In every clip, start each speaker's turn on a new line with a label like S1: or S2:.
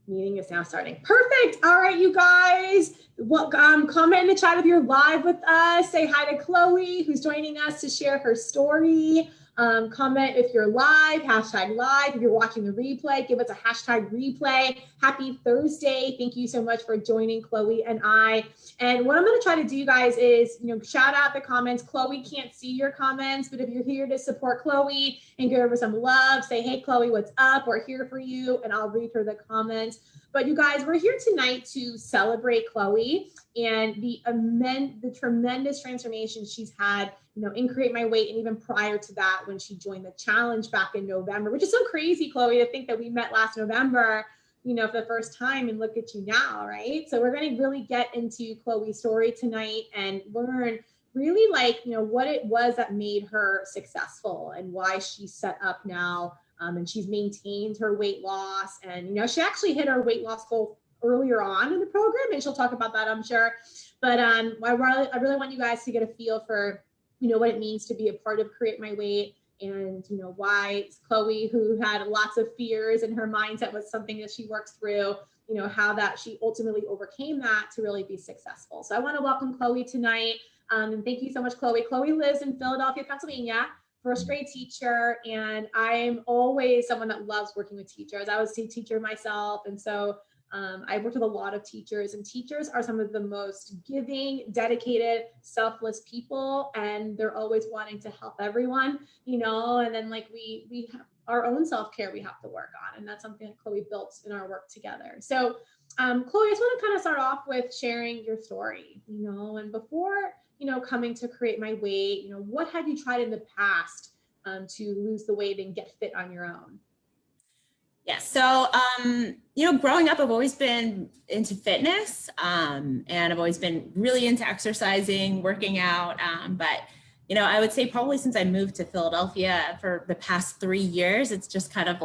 S1: Meeting is now starting. Perfect. All right, you guys. Comment in the chat if you're live with us. Say hi to Chloe, who's joining us to share her story. Comment if you're live, hashtag live. If you're watching the replay, give us a hashtag replay. Happy Thursday. Thank you so much for joining Chloe and I. And what I'm going to try to do, guys, is, shout out the comments. Chloe can't see your comments, but if you're here to support Chloe and give her some love, say, hey, Chloe, what's up? We're here for you. And I'll read her the comments. But you guys, we're here tonight to celebrate Chloe and the tremendous transformation she's had, in Create My Weight, and even prior to that when she joined the challenge back in November, which is so crazy, Chloe, to think that we met last November, for the first time, and look at you now, right? So we're going to really get into Chloe's story tonight and learn really what it was that made her successful and why she's set up now. And she's maintained her weight loss, and she actually hit her weight loss goal earlier on in the program, and she'll talk about that, I'm sure. But I really want you guys to get a feel for what it means to be a part of Create My Weight, and why Chloe, who had lots of fears and her mindset was something that she works through, how that she ultimately overcame that to really be successful. So I want to welcome Chloe tonight, and thank you so much, Chloe. Chloe lives in Philadelphia, Pennsylvania. First grade teacher, and I'm always someone that loves working with teachers. I was a teacher myself, and so I worked with a lot of teachers, and teachers are some of the most giving, dedicated, selfless people, and they're always wanting to help everyone, and then we have our own self-care we have to work on, and that's something that Chloe built in our work together. So Chloe, I just want to kind of start off with sharing your story, and before coming to Create My Weight, what have you tried in the past to lose the weight and get fit on your own?
S2: Yeah, so, growing up, I've always been into fitness, and I've always been really into exercising, working out, but I would say probably since I moved to Philadelphia for the past 3 years, it's just kind of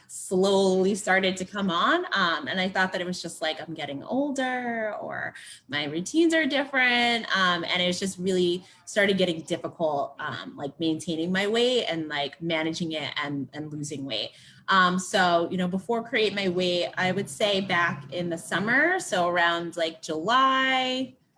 S2: slowly started to come on. And I thought that it was just I'm getting older, or my routines are different. And it was just really started getting difficult, maintaining my weight and managing it and losing weight. So, before Create My Weight, I would say back in the summer, so around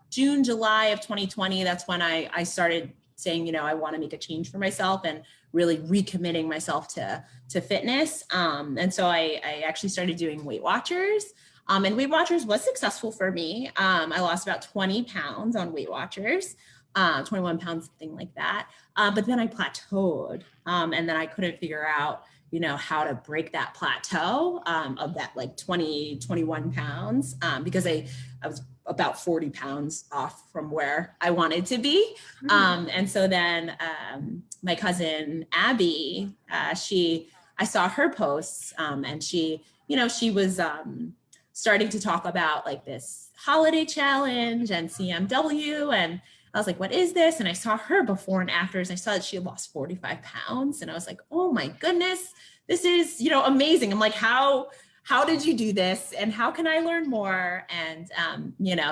S2: June, July of 2020, that's when I started saying, I want to make a change for myself and really recommitting myself to fitness. And so I actually started doing Weight Watchers, and Weight Watchers was successful for me. I lost about 20 pounds on Weight Watchers, 21 pounds, something like that. But then I plateaued, and then I couldn't figure out, how to break that plateau of that 20, 21 pounds, because I was about 40 pounds off from where I wanted to be. And so then my cousin, Abby, I saw her posts, and she was starting to talk about this holiday challenge and CMW, and I was like, what is this? And I saw her before and afters. I saw that she had lost 45 pounds. And I was like, oh my goodness, this is, amazing. I'm like, how did you do this? And how can I learn more? And,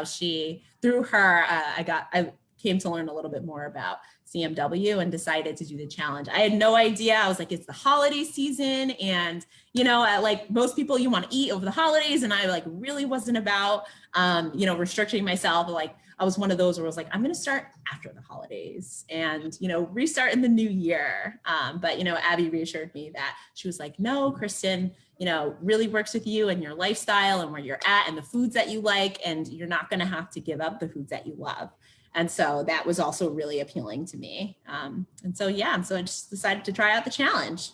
S2: she, through her, I came to learn a little bit more about CMW and decided to do the challenge. I had no idea. I was like, it's the holiday season. And, like most people, you want to eat over the holidays. And I really wasn't about, restricting myself. I was one of those where I was like, I'm going to start after the holidays and, restart in the new year. But, Abby reassured me that she was like, no, Kristin, really works with you and your lifestyle and where you're at and the foods that you like, and you're not going to have to give up the foods that you love. And so that was also really appealing to me. And so I just decided to try out the challenge.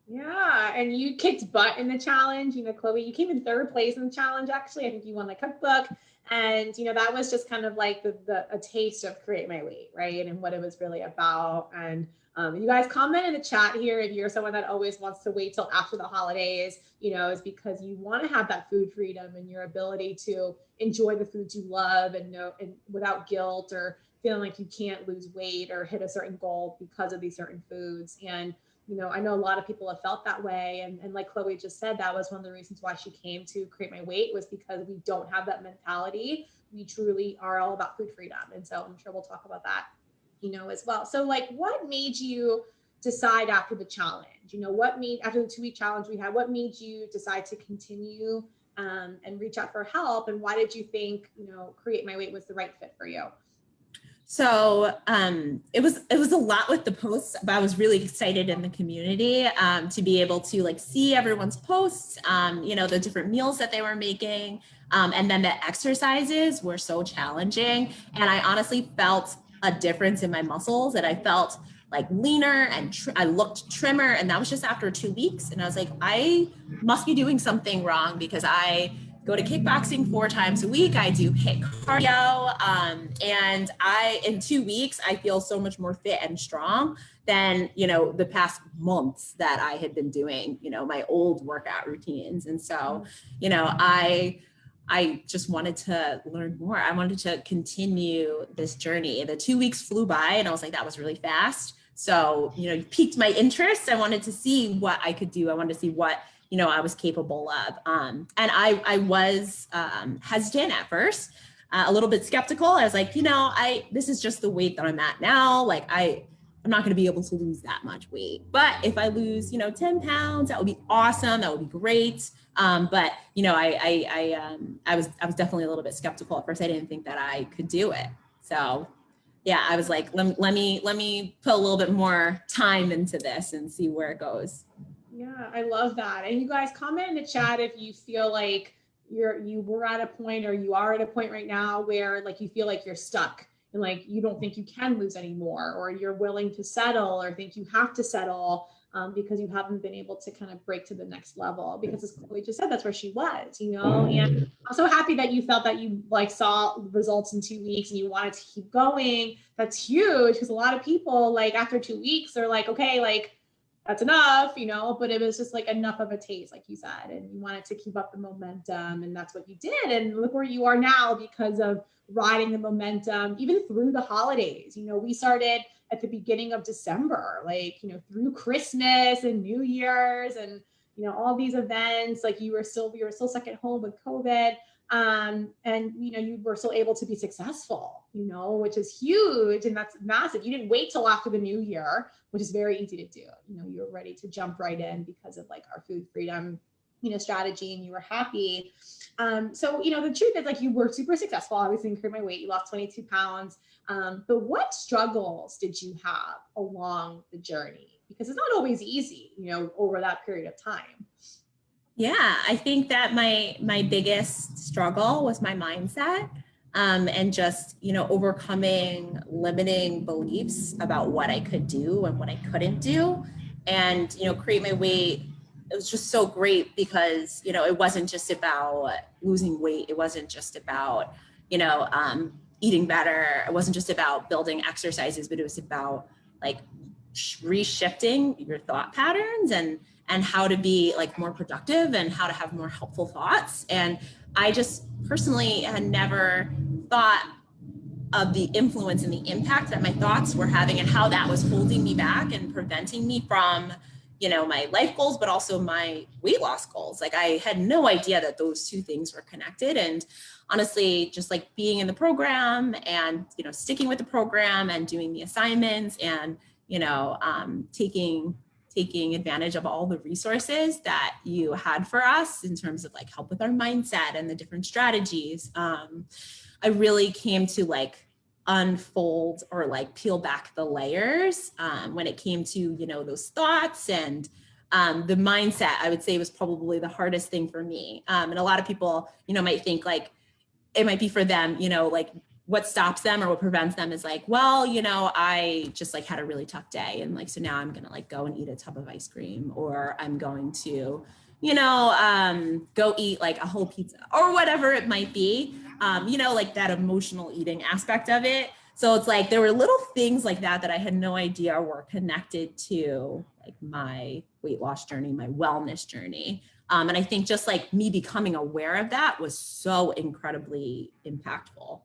S1: Yeah, and you kicked butt in the challenge. Chloe, you came in 3rd place in the challenge, actually. I think you won the cookbook. And, that was just kind of a taste of Create My Weight, right? And what it was really about. And you guys comment in the chat here if you're someone that always wants to wait till after the holidays, is because you want to have that food freedom and your ability to enjoy the foods you love and without guilt or feeling like you can't lose weight or hit a certain goal because of these certain foods. And I know a lot of people have felt that way. And like Chloe just said, that was one of the reasons why she came to Create My Weight, was because we don't have that mentality. We truly are all about food freedom. And so I'm sure we'll talk about that, as well. So what made you decide after the challenge, what made, after the 2-week challenge we had, what made you decide to continue and reach out for help? And why did you think, Create My Weight was the right fit for you?
S2: So it was a lot with the posts, but I was really excited in the community to be able to like see everyone's posts, the different meals that they were making. And then the exercises were so challenging. And I honestly felt a difference in my muscles, and I felt like leaner and I looked trimmer. And that was just after 2 weeks. And I was like, I must be doing something wrong, because I go to kickboxing 4 times a week. I do HIIT cardio. And in 2 weeks, I feel so much more fit and strong than, the past months that I had been doing, my old workout routines. And so, I just wanted to learn more. I wanted to continue this journey. The 2 weeks flew by, and I was like, that was really fast. So, piqued my interest. I wanted to see what I could do. I wanted to see what, I was capable of. And I was hesitant at first, a little bit skeptical. I was like, this is just the weight that I'm at now. Like I'm not going to be able to lose that much weight. But if I lose, 10 pounds, that would be awesome. That would be great. But I was definitely a little bit skeptical at first. I didn't think that I could do it. So yeah, I was like, let me put a little bit more time into this and see where it goes.
S1: Yeah, I love that. And you guys comment in the chat if you feel like you were at a point, or you are at a point right now where like you feel like you're stuck and like you don't think you can lose anymore, or you're willing to settle, or think you have to settle because you haven't been able to kind of break to the next level. Because as Chloe just said, that's where she was, And I'm so happy that you felt that you like saw results in 2 weeks and you wanted to keep going. That's huge, because a lot of people like after 2 weeks, they're like, okay, like that's enough, but it was just like enough of a taste, like you said, and you wanted to keep up the momentum, and that's what you did. And look where you are now because of riding the momentum, even through the holidays. We started at the beginning of December, like, through Christmas and New Year's and, all these events, like we were still stuck at home with COVID. And you were still able to be successful, which is huge, and that's massive. You didn't wait till after the new year, which is very easy to do. You were ready to jump right in because of like our food freedom, strategy, and you were happy. So the truth is, like, you were super successful, obviously, in Create My Weight. You lost 22 pounds. But what struggles did you have along the journey? Because it's not always easy, over that period of time.
S2: Yeah, I think that my biggest struggle was my mindset, and just, overcoming limiting beliefs about what I could do and what I couldn't do. And, Create My Weight, it was just so great because, it wasn't just about losing weight. It wasn't just about, eating better. It wasn't just about building exercises, but it was about like reshifting your thought patterns and how to be like more productive and how to have more helpful thoughts. And I just personally had never thought of the influence and the impact that my thoughts were having and how that was holding me back and preventing me from, my life goals, but also my weight loss goals. Like I had no idea that those two things were connected. And honestly, just like being in the program and, sticking with the program and doing the assignments and, taking advantage of all the resources that you had for us in terms of like help with our mindset and the different strategies. I really came to like unfold or like peel back the layers when it came to, those thoughts and the mindset. I would say was probably the hardest thing for me. And a lot of people, might think like it might be for them, like what stops them or what prevents them is like, well, I just like had a really tough day. And like, so now I'm going to like go and eat a tub of ice cream, or I'm going to, go eat like a whole pizza or whatever it might be, like that emotional eating aspect of it. So it's like, there were little things like that I had no idea were connected to like my weight loss journey, my wellness journey. And I think just like me becoming aware of that was so incredibly impactful.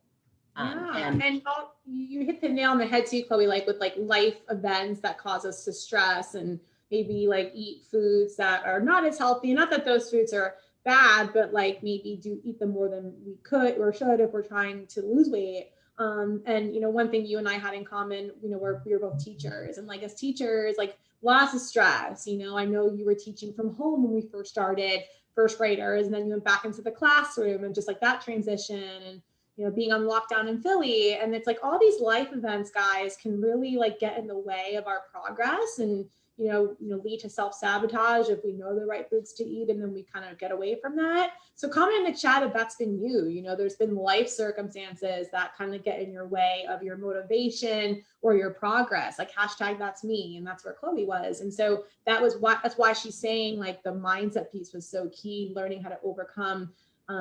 S1: And you hit the nail on the head too, Chloe, like with like life events that cause us to stress and maybe like eat foods that are not as healthy. Not that those foods are bad, but like maybe do eat them more than we could or should if we're trying to lose weight. And one thing you and I had in common, we were both teachers, and like as teachers, like lots of stress. I know you were teaching from home when we first started first graders, and then you went back into the classroom, and just like that transition, and being on lockdown in Philly. And it's like all these life events, guys, can really like get in the way of our progress, and lead to self-sabotage if we know the right foods to eat and then we kind of get away from that. So comment in the chat if that's been you. There's been life circumstances that kind of get in your way of your motivation or your progress, like hashtag that's me. And that's where Chloe was. And so that's why she's saying like the mindset piece was so key, learning how to overcome,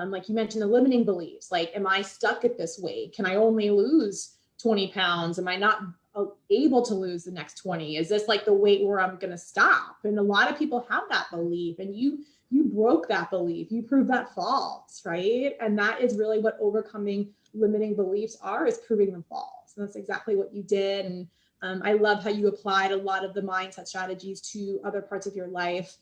S1: like you mentioned, the limiting beliefs. Like, am I stuck at this weight? Can I only lose 20 pounds? Am I not able to lose the next 20? Is this like the weight where I'm going to stop? And a lot of people have that belief, and you broke that belief. You proved that false, right? And that is really what overcoming limiting beliefs is proving them false. And that's exactly what you did. And I love how you applied a lot of the mindset strategies to other parts of your life,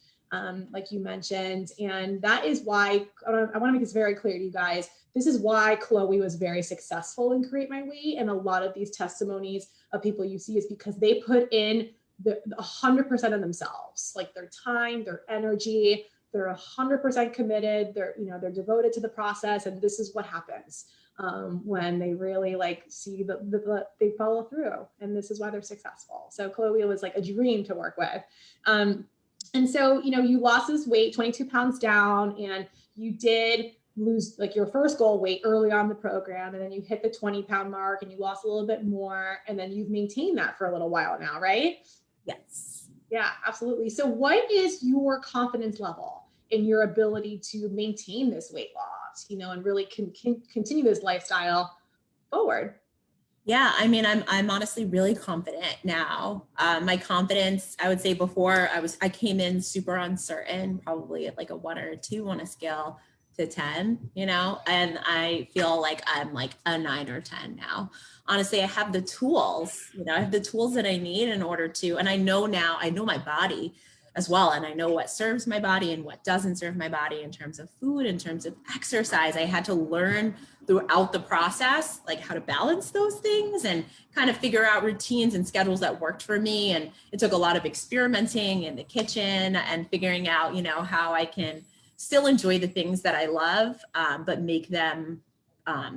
S1: like you mentioned. And that is why I want to make this very clear to you guys. This is why Chloe was very successful in Create My Weight. And a lot of these testimonies of people you see is because they put in the 100% of themselves, like their time, their energy. They're 100% committed. They're devoted to the process. And this is what happens when they really like see they follow through. And this is why they're successful. So Chloe was like a dream to work with. And so, you lost this weight, 22 pounds down, and you did lose like your first goal weight early on in the program. And then you hit the 20-pound mark and you lost a little bit more. And then you've maintained that for a little while now, right?
S2: Yes.
S1: Yeah, absolutely. So what is your confidence level in your ability to maintain this weight loss, and really continue this lifestyle forward?
S2: Yeah, I mean, I'm honestly really confident now. My confidence, I would say before I came in super uncertain, probably at like a 1 or a 2 on a scale to 10, and I feel like I'm like a 9 or 10 now. Honestly, I have the tools, I have the tools that I need in order to, and I know my body as well. And I know what serves my body and what doesn't serve my body in terms of food, in terms of exercise. I had to learn throughout the process, like how to balance those things and kind of figure out routines and schedules that worked for me. And it took a lot of experimenting in the kitchen and figuring out, how I can still enjoy the things that I love, but make them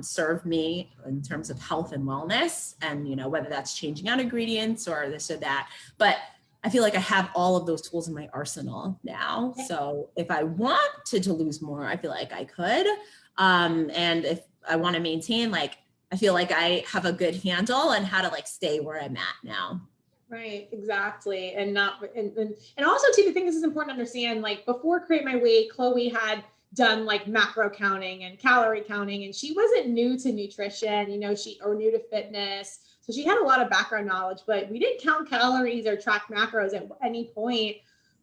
S2: serve me in terms of health and wellness. And, whether that's changing out ingredients or this or that, but I feel like I have all of those tools in my arsenal now. So if I wanted to lose more, I feel like I could. And if I want to maintain, like, I feel like I have a good handle on how to like stay where I'm at now.
S1: Right, exactly. And also too, the thing this is important to understand, like before Create My Weight, Chloe had done like macro counting and calorie counting, and she wasn't new to nutrition, or new to fitness. So she had a lot of background knowledge, but we didn't count calories or track macros at any point,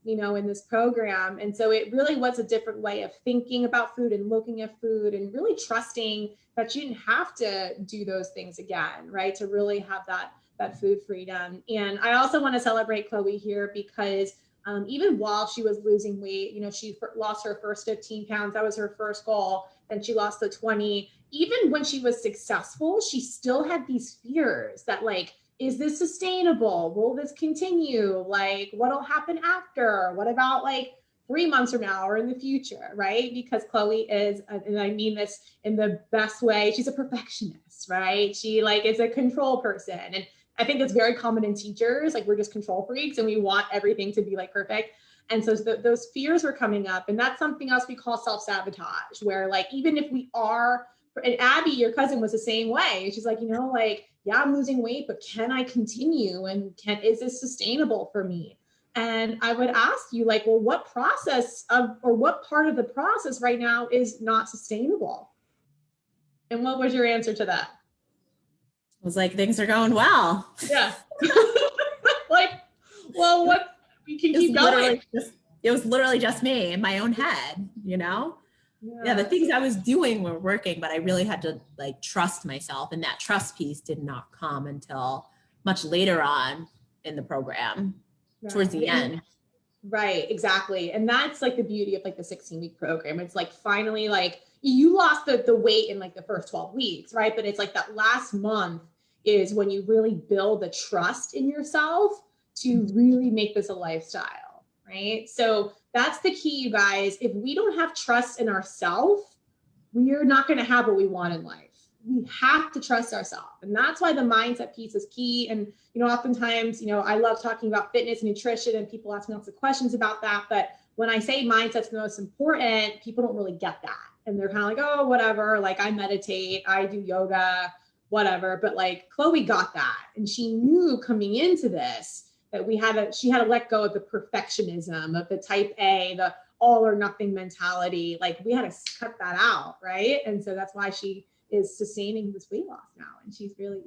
S1: in this program. And so it really was a different way of thinking about food and looking at food and really trusting that you didn't have to do those things again, right? To really have that food freedom. And I also want to celebrate Chloe here because even while she was losing weight, she lost her first 15 pounds. That was her first goal. And she lost the 20. Even when she was successful, she still had these fears that like, is this sustainable? Will this continue? Like, what'll happen after? What about like 3 months from now or in the future, right? Because Chloe is, and I mean this in the best way, she's a perfectionist, right? She like is a control person. And I think it's very common in teachers, like we're just control freaks and we want everything to be like perfect. And so those fears were coming up, and that's something else we call self-sabotage, where like, even if we are, and Abby, your cousin, was the same way. She's like, yeah, I'm losing weight, but can I continue? And is this sustainable for me? And I would ask you like, well, what what part of the process right now is not sustainable? And what was your answer to that?
S2: I was like, things are going well.
S1: Yeah. Like, well, what, you can keep going.
S2: It was literally just me in my own head, Yeah, the things I was doing were working, but I really had to like trust myself. And that trust piece did not come until much later on in the program, towards the end.
S1: Right, exactly. And that's like the beauty of like the 16-week program. It's like finally like you lost the weight in like the first 12 weeks, right? But it's like that last month is when you really build the trust in yourself to really make this a lifestyle, right? So That's the key, you guys. If we don't have trust in ourselves, we are not going to have what we want in life. We have to trust ourselves. And that's why the mindset piece is key. And, oftentimes, I love talking about fitness and nutrition, and people ask me lots of questions about that. But when I say mindset's the most important, people don't really get that. And they're kind of like, oh, whatever. Like, I meditate, I do yoga, whatever. But like Chloe got that. And she knew coming into this that she had to let go of the perfectionism, of the type A, the all or nothing mentality. Like, we had to cut that out, right? And so that's why she is sustaining this weight loss now. And she's really,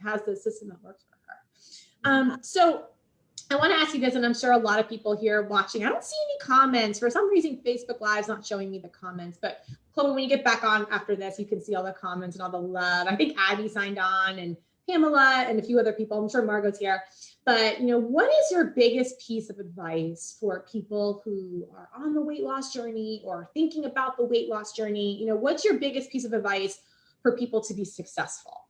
S1: has the system that works for her. So I want to ask you guys, and I'm sure a lot of people here watching, I don't see any comments. For some reason, Facebook Live's not showing me the comments, but Chloe, when you get back on after this, you can see all the comments and all the love. I think Abby signed on, and Pamela, and a few other people. I'm sure Margot's here. But, what is your biggest piece of advice for people who are on the weight loss journey or thinking about the weight loss journey? What's your biggest piece of advice for people to be successful?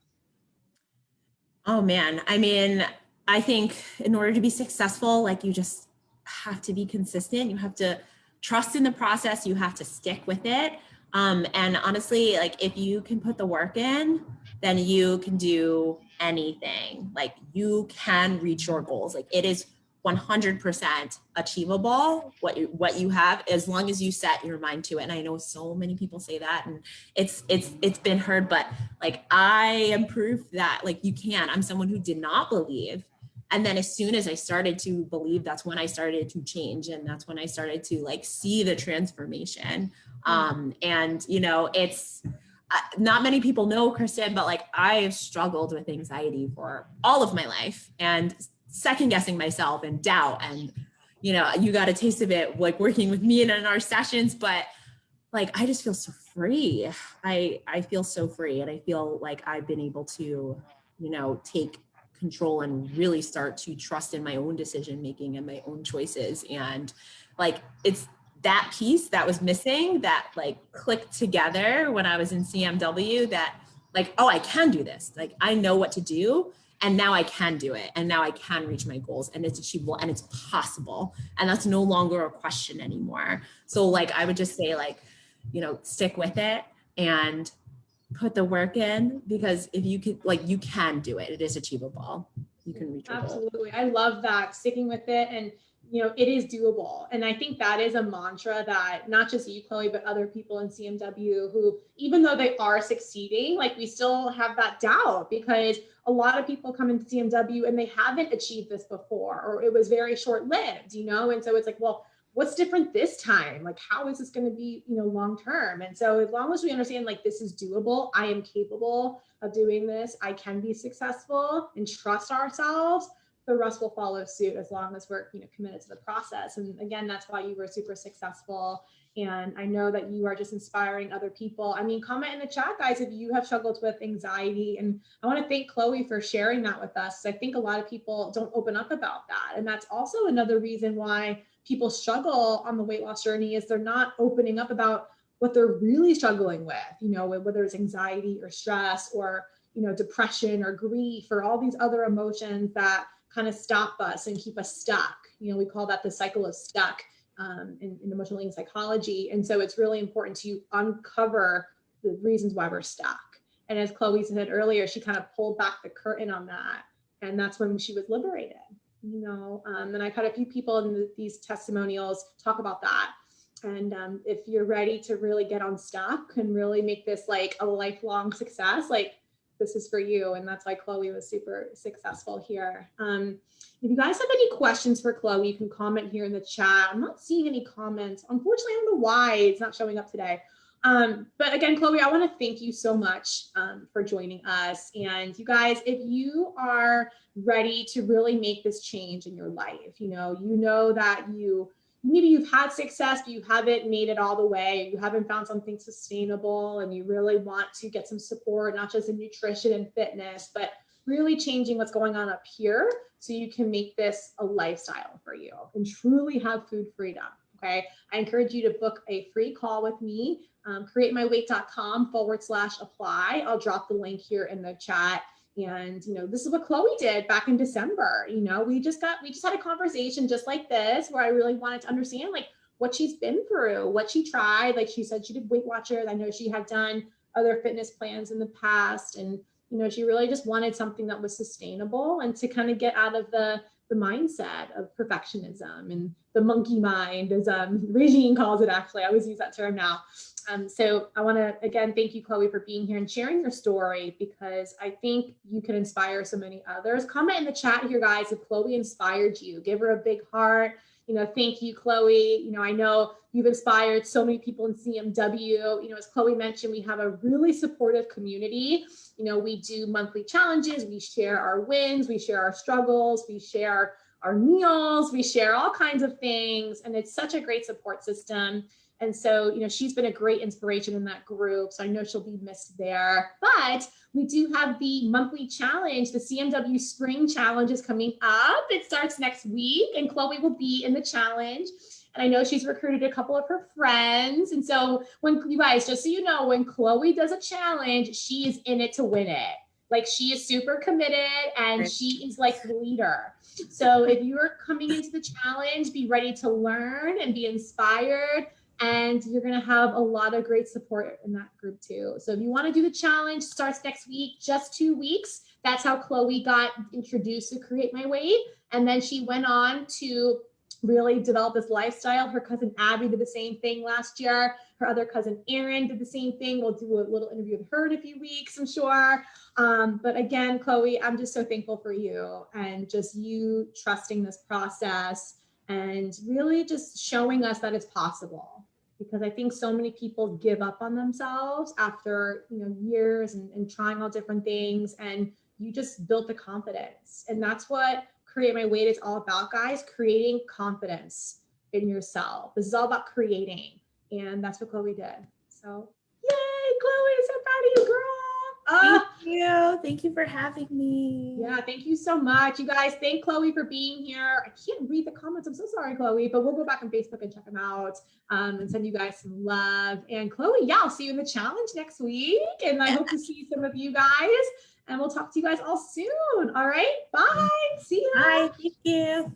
S2: Oh man. I mean, I think in order to be successful, like, you just have to be consistent. You have to trust in the process. You have to stick with it. And honestly, like, if you can put the work in, then you can do anything. Like, you can reach your goals. Like, it is 100% achievable what you have, as long as you set your mind to it. And I know so many people say that, and it's been heard, but like, I am proof that like you can. I'm someone who did not believe. And then as soon as I started to believe, that's when I started to change. And that's when I started to like see the transformation. And it's not many people know, Kristin, but like, I have struggled with anxiety for all of my life, and second guessing myself and doubt. And, you got a taste of it, like working with me and in our sessions, but like, I just feel so free. I feel so free. And I feel like I've been able to, take control and really start to trust in my own decision-making and my own choices. And like, it's that piece that was missing that like clicked together when I was in CMW, that like, oh, I can do this. Like, I know what to do. And now I can do it. And now I can reach my goals, and it's achievable and it's possible. And that's no longer a question anymore. So like, I would just say like, stick with it and put the work in, because if you can, like, you can do it. It is achievable. You can reach your goal.
S1: Absolutely. I love that. Sticking with it, and it is doable. And I think that is a mantra that not just you, Chloe, but other people in CMW who, even though they are succeeding, like, we still have that doubt, because a lot of people come into CMW and they haven't achieved this before, or it was very short-lived, and so it's like, well, what's different this time? Like, how is this going to be, long-term? And so as long as we understand, like, this is doable, I am capable of doing this, I can be successful, and trust ourselves, the rest will follow suit, as long as we're, committed to the process. And again, that's why you were super successful. And I know that you are just inspiring other people. I mean, comment in the chat, guys, if you have struggled with anxiety. And I want to thank Chloe for sharing that with us. I think a lot of people don't open up about that. And that's also another reason why people struggle on the weight loss journey, is they're not opening up about what they're really struggling with, whether it's anxiety or stress or, depression or grief or all these other emotions that kind of stop us and keep us stuck. We call that the cycle of stuck in emotional eating psychology. And so it's really important to uncover the reasons why we're stuck. And as Chloe said earlier, she kind of pulled back the curtain on that. And that's when she was liberated, and I've had a few people in these testimonials talk about that. And if you're ready to really get unstuck and really make this like a lifelong success, like, this is for you. And that's why Chloe was super successful here. If you guys have any questions for Chloe, you can comment here in the chat. I'm not seeing any comments. Unfortunately, I don't know why it's not showing up today. But again, Chloe, I want to thank you so much for joining us. And you guys, if you are ready to really make this change in your life, that maybe you've had success, but you haven't made it all the way, you haven't found something sustainable, and you really want to get some support, not just in nutrition and fitness, but really changing what's going on up here, so you can make this a lifestyle for you and truly have food freedom. Okay. I encourage you to book a free call with me, createmyweight.com/apply. I'll drop the link here in the chat. And, this is what Chloe did back in December. We just had a conversation just like this, where I really wanted to understand, like, what she's been through, what she tried. Like she said, she did Weight Watchers. I know she had done other fitness plans in the past, and she really just wanted something that was sustainable and to kind of get out of the mindset of perfectionism and the monkey mind, as Regine calls it. Actually, I always use that term now. So I want to again thank you, Chloe, for being here and sharing your story, because I think you can inspire so many others. Comment in the chat here, guys, if Chloe inspired you. Give her a big heart. Thank you, Chloe. I know you've inspired so many people in CMW. As Chloe mentioned, we have a really supportive community. We do monthly challenges. We share our wins. We share our struggles. We share our meals. We share all kinds of things. And it's such a great support system. And so, she's been a great inspiration in that group. So I know she'll be missed there. But we do have the monthly challenge. The CMW Spring Challenge is coming up. It starts next week, and Chloe will be in the challenge. And I know she's recruited a couple of her friends. And so when you guys, just so you know, when Chloe does a challenge, she is in it to win it. Like, she is super committed, and she is like the leader. So if you're coming into the challenge, be ready to learn and be inspired. And you're going to have a lot of great support in that group too. So if you want to do the challenge, starts next week, just 2 weeks. That's how Chloe got introduced to Create My Weight. And then she went on to really develop this lifestyle. Her cousin Abby did the same thing last year. Her other cousin Erin did the same thing. We'll do a little interview with her in a few weeks, I'm sure. But again, Chloe, I'm just so thankful for you and just you trusting this process and really just showing us that it's possible. Because I think so many people give up on themselves after years and trying all different things, and you just built the confidence. And that's what Create My Weight is all about, guys, creating confidence in yourself. This is all about creating, and that's what Chloe did. So yay, Chloe, I'm so proud of you, girl.
S2: Thank you. Thank you for having me.
S1: Yeah, thank you so much. You guys, thank Chloe for being here. I can't read the comments. I'm so sorry, Chloe, but we'll go back on Facebook and check them out and send you guys some love. And Chloe, yeah, I'll see you in the challenge next week. And I hope to see some of you guys. And we'll talk to you guys all soon. All right, bye. See you.
S2: Bye. Thank you.